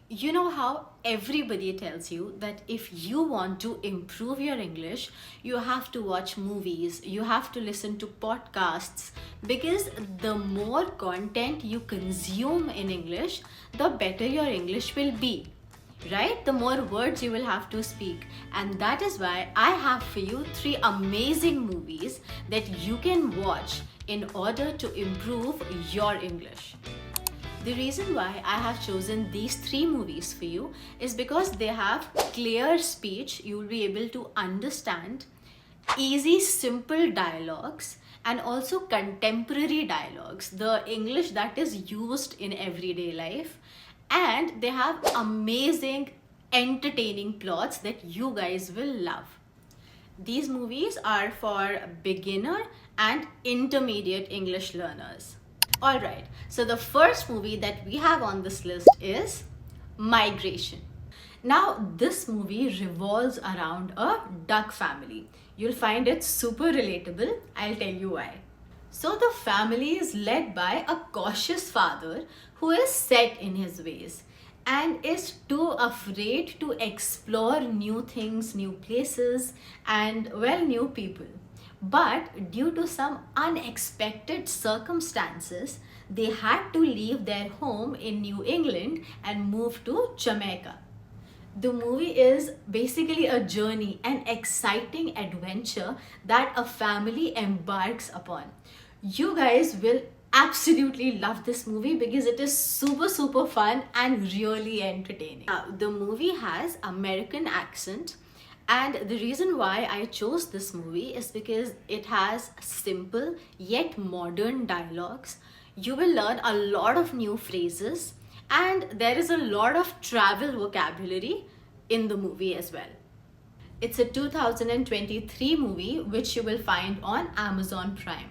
You know how everybody tells you that if you want to improve your English, you have to watch movies, you have to listen to podcasts, because the more content you consume in English, the better your English will be, right? The more words you will have to speak. And that is why I have for you three amazing movies that you can watch in order to improve your English. The reason why I have chosen these three movies for you is because they have clear speech, you will be able to understand, easy, simple dialogues, and also contemporary dialogues, the English that is used in everyday life. And they have amazing, entertaining plots that you guys will love. These movies are for beginner and intermediate English learners. Alright, so the first movie that we have on this list is Migration. Now, this movie revolves around a duck family. You'll find it super relatable. I'll tell you why. So, the family is led by a cautious father who is set in his ways and is too afraid to explore new things, new places, and well, new people. But due to some unexpected circumstances, they had to leave their home in New England and move to Jamaica. The movie is basically a journey, an exciting adventure that a family embarks upon. You guys will absolutely love this movie because it is super fun and really entertaining. Now, the movie has American accent, and the reason why I chose this movie is because it has simple yet modern dialogues. You will learn a lot of new phrases, and there is a lot of travel vocabulary in the movie as well. It's a 2023 movie which you will find on Amazon Prime.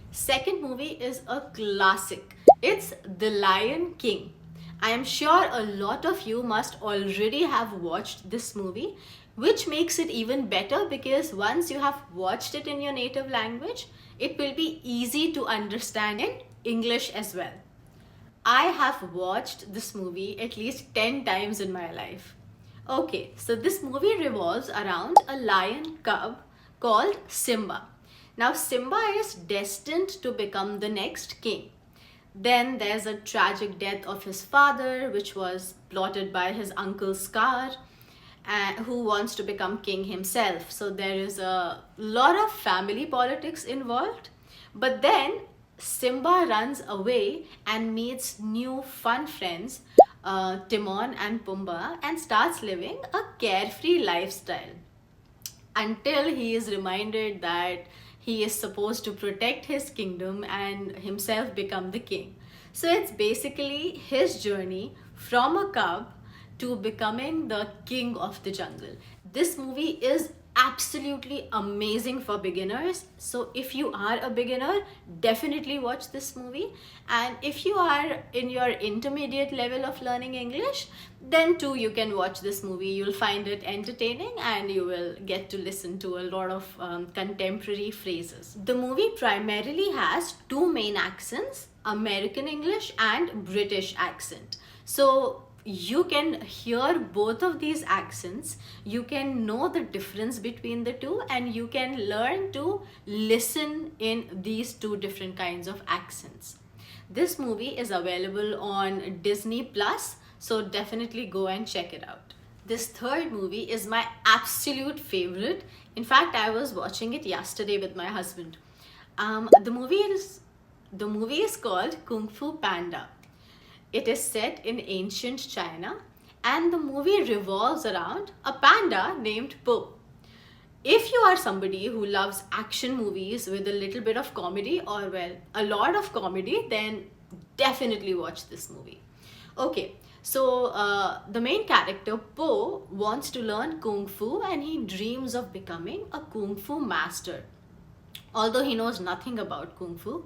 Second movie is a classic. It's The Lion King. I am sure a lot of you must already have watched this movie, which makes it even better because once you have watched it in your native language, it will be easy to understand in English as well. I have watched this movie at least 10 times in my life. Okay, so this movie revolves around a lion cub called Simba. Now, Simba is destined to become the next king. Then there's a tragic death of his father, which was plotted by his uncle Scar, who wants to become king himself. So there is a lot of family politics involved. But then Simba runs away and meets new fun friends, Timon and Pumbaa, and starts living a carefree lifestyle until he is reminded that he is supposed to protect his kingdom and himself become the king. So it's basically his journey from a cub to becoming the king of the jungle. This movie is absolutely amazing for beginners. So if you are a beginner, definitely watch this movie. And if you are in your intermediate level of learning English, then too you can watch this movie. You'll find it entertaining and you will get to listen to a lot of contemporary phrases. The movie primarily has two main accents, American English and British accent. So you can hear both of these accents, you can know the difference between the two, and you can learn to listen in these two different kinds of accents. This movie is available on Disney Plus, so definitely go and check it out. This third movie is my absolute favorite. In fact, I was watching it yesterday with my husband. The movie is called Kung Fu Panda. It is set in ancient China, and the movie revolves around a panda named Po. If you are somebody who loves action movies with a little bit of comedy, or well, a lot of comedy, then definitely watch this movie. Okay, so the main character Po wants to learn Kung Fu and he dreams of becoming a Kung Fu master, although he knows nothing about Kung Fu.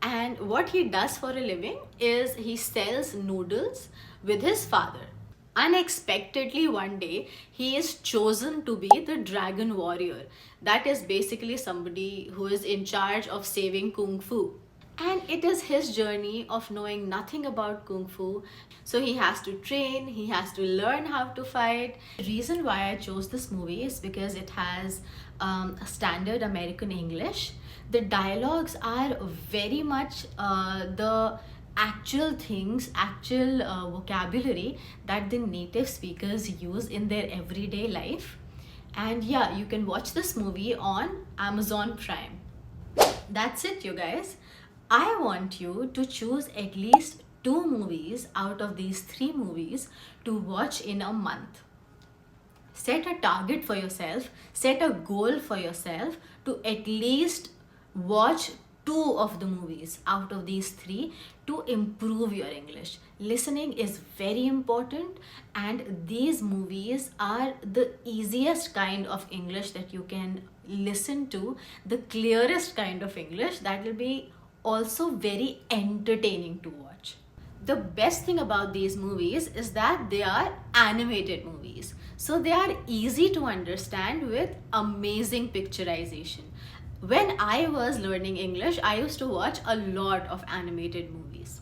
And what he does for a living is he sells noodles with his father. Unexpectedly, one day, he is chosen to be the Dragon Warrior. That is basically somebody who is in charge of saving Kung Fu. And it is his journey of knowing nothing about kung fu. So he has to train, he has to learn how to fight. The reason why I chose this movie is because it has a standard American English. The dialogues are very much the actual things, actual vocabulary that the native speakers use in their everyday life. And yeah, you can watch this movie on Amazon Prime. That's it, you guys. I want you to choose at least two movies out of these three movies to watch in a month. Set a target for yourself, set a goal for yourself to at least watch two of the movies out of these three to improve your English. Listening is very important, and these movies are the easiest kind of English that you can listen to, the clearest kind of English that will be also very entertaining to watch. The best thing about these movies is that they are animated movies. So they are easy to understand with amazing picturization. When I was learning English, I used to watch a lot of animated movies.